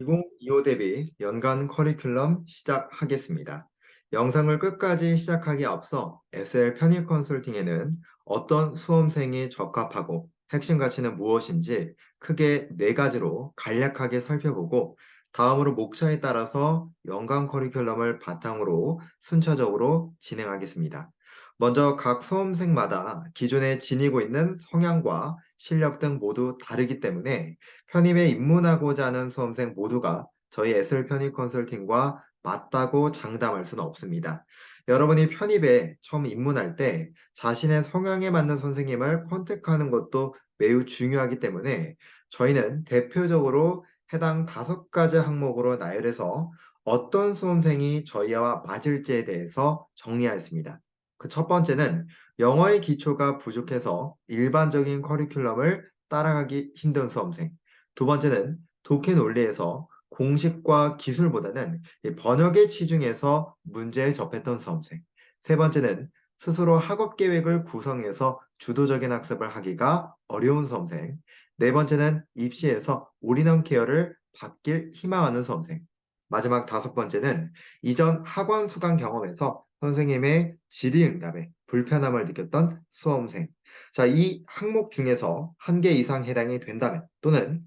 2025 대비 연간 커리큘럼 시작하겠습니다. 영상을 끝까지 시작하기에 앞서 SL 편입 컨설팅에는 어떤 수험생이 적합하고 핵심 가치는 무엇인지 크게 네 가지로 간략하게 살펴보고 다음으로 목차에 따라서 연간 커리큘럼을 바탕으로 순차적으로 진행하겠습니다. 먼저 각 수험생마다 기존에 지니고 있는 성향과 실력 등 모두 다르기 때문에 편입에 입문하고자 하는 수험생 모두가 저희 SL 편입 컨설팅과 맞다고 장담할 수는 없습니다. 여러분이 편입에 처음 입문할 때 자신의 성향에 맞는 선생님을 컨택하는 것도 매우 중요하기 때문에 저희는 대표적으로 해당 5가지 항목으로 나열해서 어떤 수험생이 저희와 맞을지에 대해서 정리하였습니다. 그 첫 번째는 영어의 기초가 부족해서 일반적인 커리큘럼을 따라가기 힘든 수험생. 두 번째는 독해 논리에서 공식과 기술보다는 이 번역에 치중해서 문제에 접했던 수험생. 세 번째는 스스로 학업 계획을 구성해서 주도적인 학습을 하기가 어려운 수험생. 네 번째는 입시에서 올인원 케어를 받길 희망하는 수험생. 마지막 5번째는 이전 학원 수강 경험에서 선생님의 질의응답에 불편함을 느꼈던 수험생. 자, 이 항목 중에서 한 개 이상 해당이 된다면 또는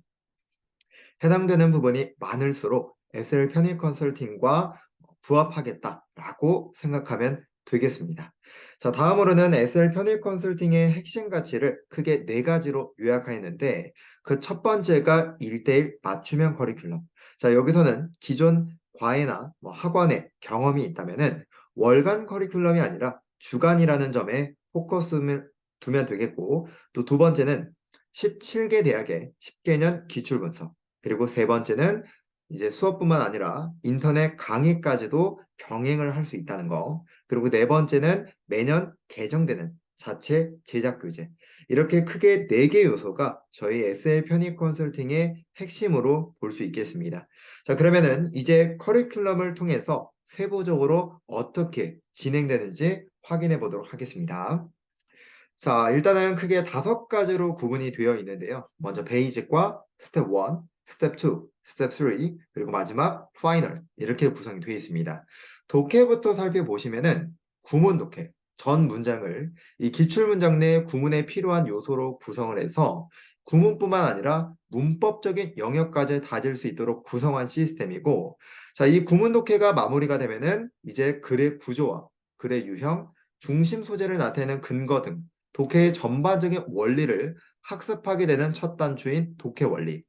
해당되는 부분이 많을수록 SL 편입 컨설팅과 부합하겠다라고 생각하면 되겠습니다. 자, 다음으로는 SL 편입 컨설팅의 핵심 가치를 크게 네 가지로 요약하였는데 그 첫 번째가 1대1 맞춤형 커리큘럼. 자, 여기서는 기존 과외나 학원에 경험이 있다면은 월간 커리큘럼이 아니라 주간이라는 점에 포커스를 두면 되겠고 또 두 번째는 17개 대학의 10개년 기출 분석 그리고 세 번째는 이제 수업뿐만 아니라 인터넷 강의까지도 병행을 할 수 있다는 거. 그리고 네 번째는 매년 개정되는 자체 제작 교재. 이렇게 크게 네 개 요소가 저희 SL 편입 컨설팅의 핵심으로 볼 수 있겠습니다. 자, 그러면은 이제 커리큘럼을 통해서 세부적으로 어떻게 진행되는지 확인해 보도록 하겠습니다. 자, 일단은 크게 5가지로 구분이 되어 있는데요. 먼저 베이직과 스텝 1, 스텝 2, 스텝 3, 그리고 마지막 파이널 이렇게 구성이 되어 있습니다. 독해부터 살펴보시면은 구문 독해, 전 문장을 이 기출 문장 내 구문에 필요한 요소로 구성을 해서 구문뿐만 아니라 문법적인 영역까지 다질 수 있도록 구성한 시스템이고, 자, 이 구문 독해가 마무리가 되면은 이제 글의 구조와 글의 유형, 중심 소재를 나타내는 근거 등 독해의 전반적인 원리를 학습하게 되는 첫 단추인 독해 원리.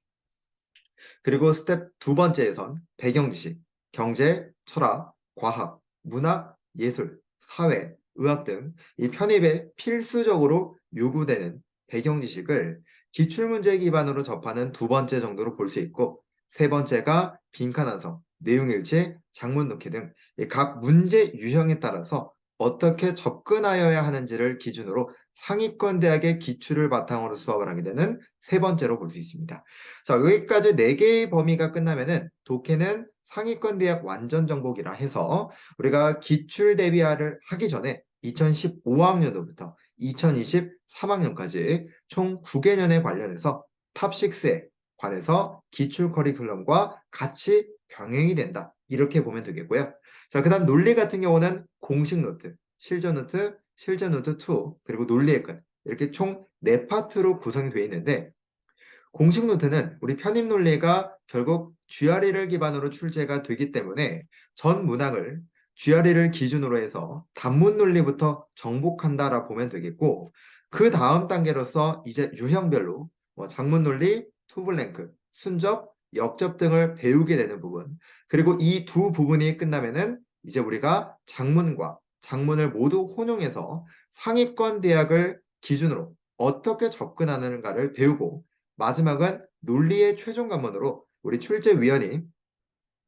그리고 스텝 두 번째에선 배경 지식, 경제, 철학, 과학, 문학, 예술, 사회, 의학 등 이 편입에 필수적으로 요구되는 배경 지식을 기출문제 기반으로 접하는 두 번째 정도로 볼 수 있고 세 번째가 빈칸 완성, 내용 일치, 장문 넣기 등 각 문제 유형에 따라서 어떻게 접근하여야 하는지를 기준으로 상위권 대학의 기출을 바탕으로 수업을 하게 되는 세 번째로 볼 수 있습니다. 자, 여기까지 네 개의 범위가 끝나면은 독해는 상위권 대학 완전 정복이라 해서 우리가 기출 대비를 하기 전에 2015학년도부터 2023학년까지 총 9개년에 관련해서 탑6에 관해서 기출 커리큘럼과 같이 병행이 된다. 이렇게 보면 되겠고요. 자, 그다음 논리 같은 경우는 공식 노트, 실전 노트, 실전 노트 2, 그리고 논리의 끈 이렇게 총 4파트로 구성이 되어 있는데 공식 노트는 우리 편입 논리가 결국 GRE를 기반으로 출제가 되기 때문에 전 문항을 GRE를 기준으로 해서 단문 논리부터 정복한다라 보면 되겠고 그 다음 단계로서 이제 유형별로 장문 논리, 투블랭크, 순접, 역접 등을 배우게 되는 부분 그리고 이 두 부분이 끝나면은 이제 우리가 장문과 장문을 모두 혼용해서 상위권 대학을 기준으로 어떻게 접근하는가를 배우고 마지막은 논리의 최종 관문으로 우리 출제위원이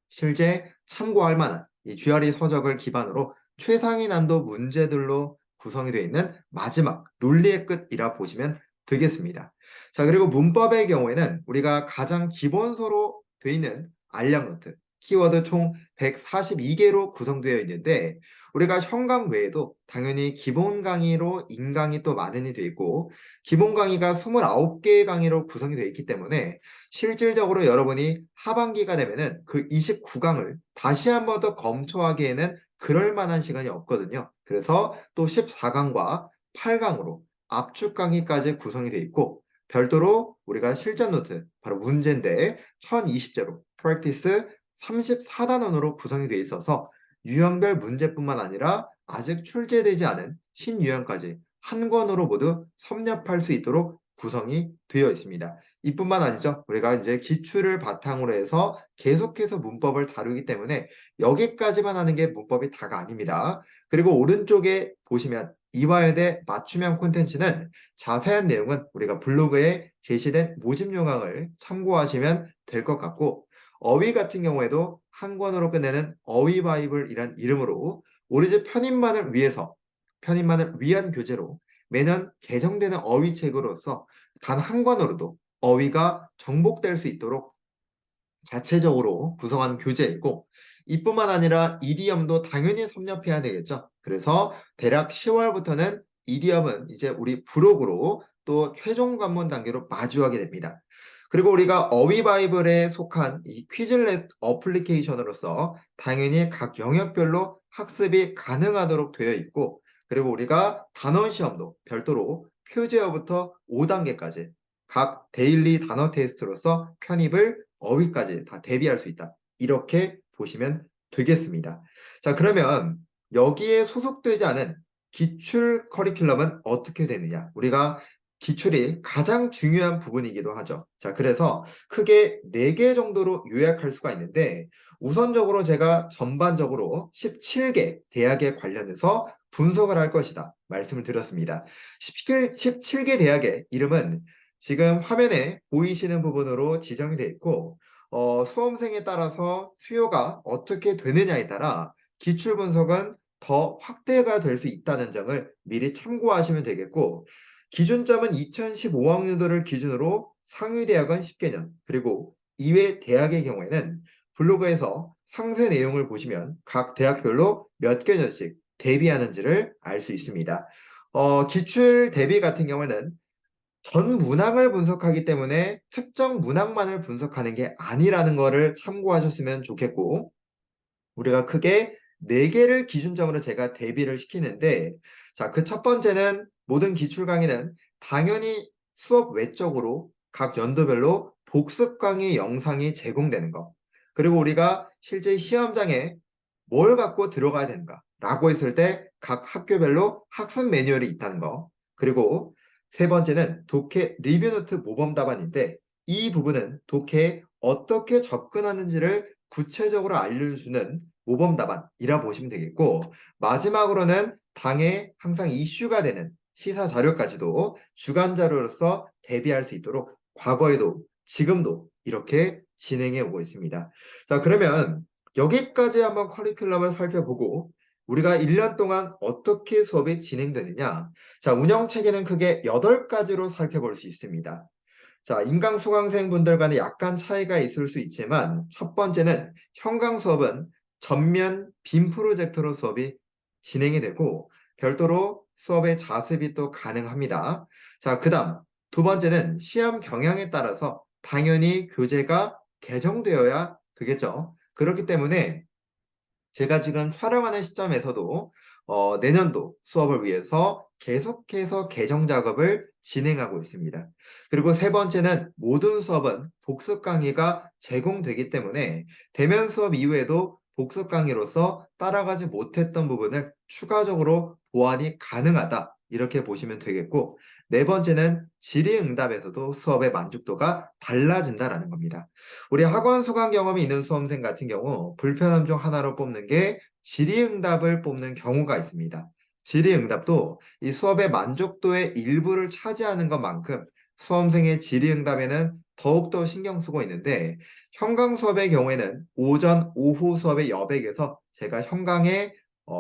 실제 참고할 만한 이 GRE 서적을 기반으로 최상위 난도 문제들로 구성이 되어 있는 마지막 논리의 끝이라 보시면 되겠습니다. 자, 그리고 문법의 경우에는 우리가 가장 기본서로 되어 있는 알량 노트, 키워드 총 142개로 구성되어 있는데 우리가 현강 외에도 당연히 기본 강의로 인강이 또 마련이 되어 있고 기본 강의가 29개의 강의로 구성이 되어 있기 때문에 실질적으로 여러분이 하반기가 되면은 그 29강을 다시 한 번 더 검토하기에는 그럴 만한 시간이 없거든요. 그래서 또 14강과 8강으로 압축 강의까지 구성이 되어 있고 별도로 우리가 실전 노트, 바로 문제인데 1020제로 프랙티스 34단원으로 구성이 되어 있어서 유형별 문제뿐만 아니라 아직 출제되지 않은 신유형까지 한 권으로 모두 섭렵할 수 있도록 구성이 되어 있습니다. 이뿐만 아니죠. 우리가 이제 기출을 바탕으로 해서 계속해서 문법을 다루기 때문에 여기까지만 하는 게 문법이 다가 아닙니다. 그리고 오른쪽에 보시면 이화여대 맞춤형 콘텐츠는 자세한 내용은 우리가 블로그에 게시된 모집 요강을 참고하시면 될 것 같고 어휘 같은 경우에도 한 권으로 끝내는 어휘 바이블이란 이름으로 오리지 편입만을 위한 교재로 매년 개정되는 어휘책으로서 단 한 권으로도 어휘가 정복될 수 있도록 자체적으로 구성한 교재이고 이뿐만 아니라 이디엄도 당연히 섭렵해야 되겠죠. 그래서 대략 10월부터는 이디엄은 이제 우리 부록으로 또 최종 관문 단계로 마주하게 됩니다. 그리고 우리가 어휘 바이블에 속한 이 퀴즐렛 어플리케이션으로서 당연히 각 영역별로 학습이 가능하도록 되어 있고 그리고 우리가 단원 시험도 별도로 표제어부터 5단계까지 각 데일리 단어 테스트로서 편입을 어휘까지 다 대비할 수 있다. 이렇게 보시면 되겠습니다. 자, 그러면 여기에 소속되지 않은 기출 커리큘럼은 어떻게 되느냐? 우리가 기출이 가장 중요한 부분이기도 하죠. 자, 그래서 크게 4개 정도로 요약할 수가 있는데 우선적으로 제가 전반적으로 17개 대학에 관련해서 분석을 할 것이다. 말씀을 드렸습니다. 17개 대학의 이름은 지금 화면에 보이시는 부분으로 지정이 되어 있고 수험생에 따라서 수요가 어떻게 되느냐에 따라 기출 분석은 더 확대가 될 수 있다는 점을 미리 참고하시면 되겠고 기준점은 2015학년도를 기준으로 상위 대학은 10개년 그리고 이외 대학의 경우에는 블로그에서 상세 내용을 보시면 각 대학별로 몇 개년씩 대비하는지를 알 수 있습니다. 기출 대비 같은 경우에는 전 문항을 분석하기 때문에 특정 문항만을 분석하는 게 아니라는 거를 참고하셨으면 좋겠고 우리가 크게 4개를 기준점으로 제가 대비를 시키는데 자, 그 첫 번째는 모든 기출 강의는 당연히 수업 외적으로 각 연도별로 복습 강의 영상이 제공되는 거. 그리고 우리가 실제 시험장에 뭘 갖고 들어가야 되는가 라고 했을 때 각 학교별로 학습 매뉴얼이 있다는 거. 그리고 세 번째는 독해 리뷰 노트 모범 답안인데 이 부분은 독해에 어떻게 접근하는지를 구체적으로 알려주는 모범 답안이라 보시면 되겠고 마지막으로는 당에 항상 이슈가 되는 시사 자료까지도 주간 자료로서 대비할 수 있도록 과거에도 지금도 이렇게 진행해 오고 있습니다. 자, 그러면 여기까지 한번 커리큘럼을 살펴보고 우리가 1년 동안 어떻게 수업이 진행되느냐. 자, 운영 체계는 크게 8가지로 살펴볼 수 있습니다. 자, 인강 수강생 분들 간에 약간 차이가 있을 수 있지만 첫 번째는 현강 수업은 전면 빔 프로젝터로 수업이 진행이 되고 별도로 수업의 자습이 또 가능합니다. 자, 그다음 두 번째는 시험 경향에 따라서 당연히 교재가 개정되어야 되겠죠. 그렇기 때문에 제가 지금 촬영하는 시점에서도 내년도 수업을 위해서 계속해서 개정 작업을 진행하고 있습니다. 그리고 세 번째는 모든 수업은 복습 강의가 제공되기 때문에 대면 수업 이후에도 복습 강의로서 따라가지 못했던 부분을 추가적으로 보완이 가능하다. 이렇게 보시면 되겠고 네 번째는 질의응답에서도 수업의 만족도가 달라진다라는 겁니다. 우리 학원 수강 경험이 있는 수험생 같은 경우 불편함 중 하나로 뽑는 게 질의응답을 뽑는 경우가 있습니다. 질의응답도 이 수업의 만족도의 일부를 차지하는 것만큼 수험생의 질의응답에는 더욱더 신경 쓰고 있는데 현강 수업의 경우에는 오전, 오후 수업의 여백에서 제가 현강에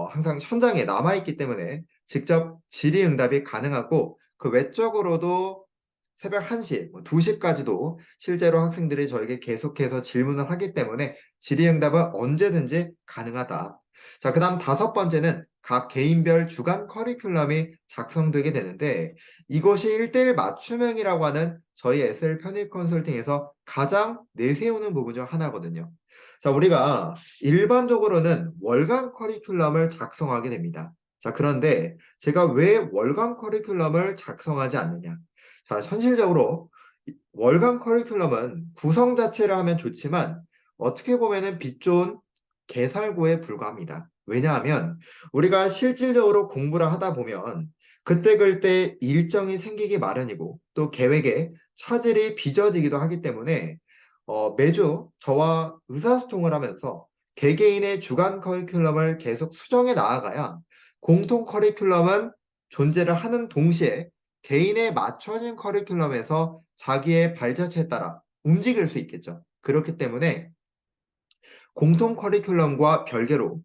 항상 현장에 남아있기 때문에 직접 질의응답이 가능하고 그 외적으로도 새벽 1시, 2시까지도 실제로 학생들이 저에게 계속해서 질문을 하기 때문에 질의응답은 언제든지 가능하다. 자, 그다음 5번째는 각 개인별 주간 커리큘럼이 작성되게 되는데 이것이 1대1 맞춤형이라고 하는 저희 SL 편입 컨설팅에서 가장 내세우는 부분 중 하나거든요. 자, 우리가 일반적으로는 월간 커리큘럼을 작성하게 됩니다. 자, 그런데 제가 왜 월간 커리큘럼을 작성하지 않느냐? 자, 현실적으로 월간 커리큘럼은 구성 자체를 하면 좋지만 어떻게 보면은 빛 좋은 개살구에 불과합니다. 왜냐하면 우리가 실질적으로 공부를 하다 보면 그때그때 일정이 생기기 마련이고 또 계획에 차질이 빚어지기도 하기 때문에 매주 저와 의사소통을 하면서 개개인의 주간 커리큘럼을 계속 수정해 나아가야 공통 커리큘럼은 존재를 하는 동시에 개인에 맞춰진 커리큘럼에서 자기의 발자취에 따라 움직일 수 있겠죠. 그렇기 때문에 공통 커리큘럼과 별개로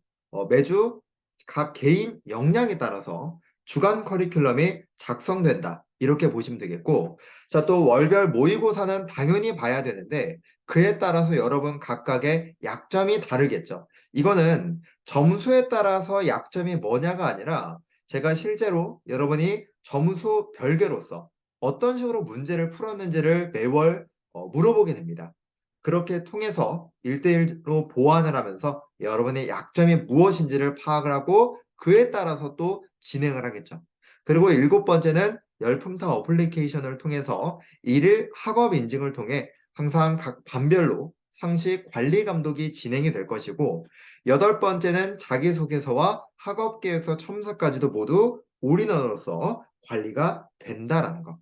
매주 각 개인 역량에 따라서 주간 커리큘럼이 작성된다. 이렇게 보시면 되겠고, 자, 또 월별 모의고사는 당연히 봐야 되는데, 그에 따라서 여러분 각각의 약점이 다르겠죠. 이거는 점수에 따라서 약점이 뭐냐가 아니라, 제가 실제로 여러분이 점수 별개로서 어떤 식으로 문제를 풀었는지를 매월 물어보게 됩니다. 그렇게 통해서 1대1로 보완을 하면서 여러분의 약점이 무엇인지를 파악을 하고 그에 따라서 또 진행을 하겠죠. 그리고 7번째는 열품탕 어플리케이션을 통해서 일일 학업 인증을 통해 항상 각 반별로 상시 관리 감독이 진행이 될 것이고 8번째는 자기소개서와 학업계획서 첨삭까지도 모두 올인원으로서 관리가 된다라는 것.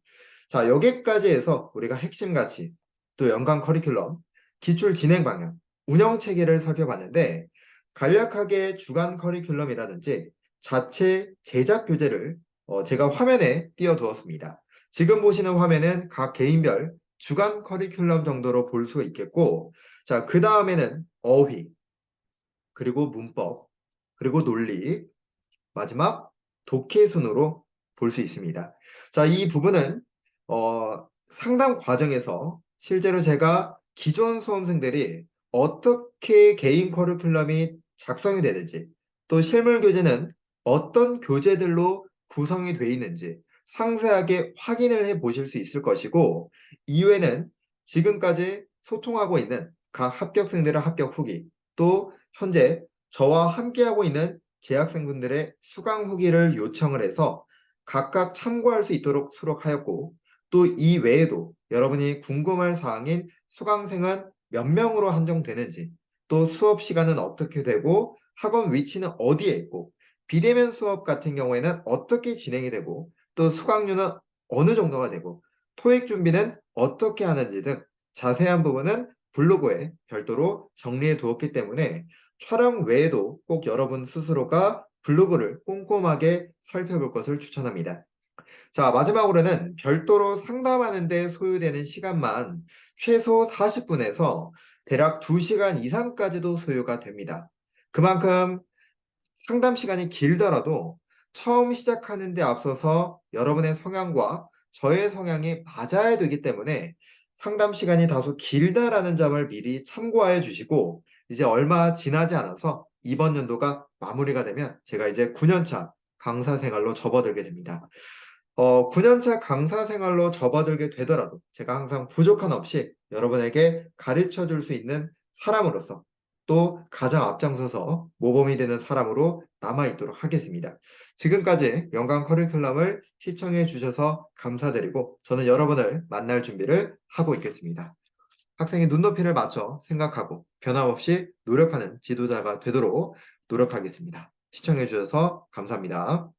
자, 여기까지 해서 우리가 핵심 가치, 또 연간 커리큘럼, 기출 진행 방향, 운영 체계를 살펴봤는데 간략하게 주간 커리큘럼이라든지 자체 제작 교재를 제가 화면에 띄워두었습니다. 지금 보시는 화면은 각 개인별 주간 커리큘럼 정도로 볼 수 있겠고 자, 그 다음에는 어휘, 그리고 문법, 그리고 논리, 마지막 독해 순으로 볼 수 있습니다. 자, 이 부분은 상담 과정에서 실제로 제가 기존 수험생들이 어떻게 개인 커리큘럼이 작성이 되는지 또 실물 교재는 어떤 교재들로 구성이 되어 있는지 상세하게 확인을 해 보실 수 있을 것이고 이후에는 지금까지 소통하고 있는 각 합격생들의 합격 후기 또 현재 저와 함께하고 있는 재학생분들의 수강 후기를 요청을 해서 각각 참고할 수 있도록 수록하였고 또 이 외에도 여러분이 궁금할 사항인 수강생은 몇 명으로 한정되는지 또 수업 시간은 어떻게 되고 학원 위치는 어디에 있고 비대면 수업 같은 경우에는 어떻게 진행이 되고 또 수강료는 어느 정도가 되고 토익 준비는 어떻게 하는지 등 자세한 부분은 블로그에 별도로 정리해 두었기 때문에 촬영 외에도 꼭 여러분 스스로가 블로그를 꼼꼼하게 살펴볼 것을 추천합니다. 자, 마지막으로는 별도로 상담하는 데 소요되는 시간만 최소 40분에서 대략 2시간 이상까지도 소요가 됩니다. 그만큼 상담 시간이 길더라도 처음 시작하는 데 앞서서 여러분의 성향과 저의 성향이 맞아야 되기 때문에 상담 시간이 다소 길다라는 점을 미리 참고해 주시고 이제 얼마 지나지 않아서 이번 연도가 마무리가 되면 제가 이제 9년차 강사 생활로 접어들게 됩니다. 9년차 강사 생활로 접어들게 되더라도 제가 항상 부족한 없이 여러분에게 가르쳐 줄 수 있는 사람으로서 또 가장 앞장서서 모범이 되는 사람으로 남아있도록 하겠습니다. 지금까지 연간 커리큘럼을 시청해 주셔서 감사드리고 저는 여러분을 만날 준비를 하고 있겠습니다. 학생의 눈높이를 맞춰 생각하고 변함없이 노력하는 지도자가 되도록 노력하겠습니다. 시청해 주셔서 감사합니다.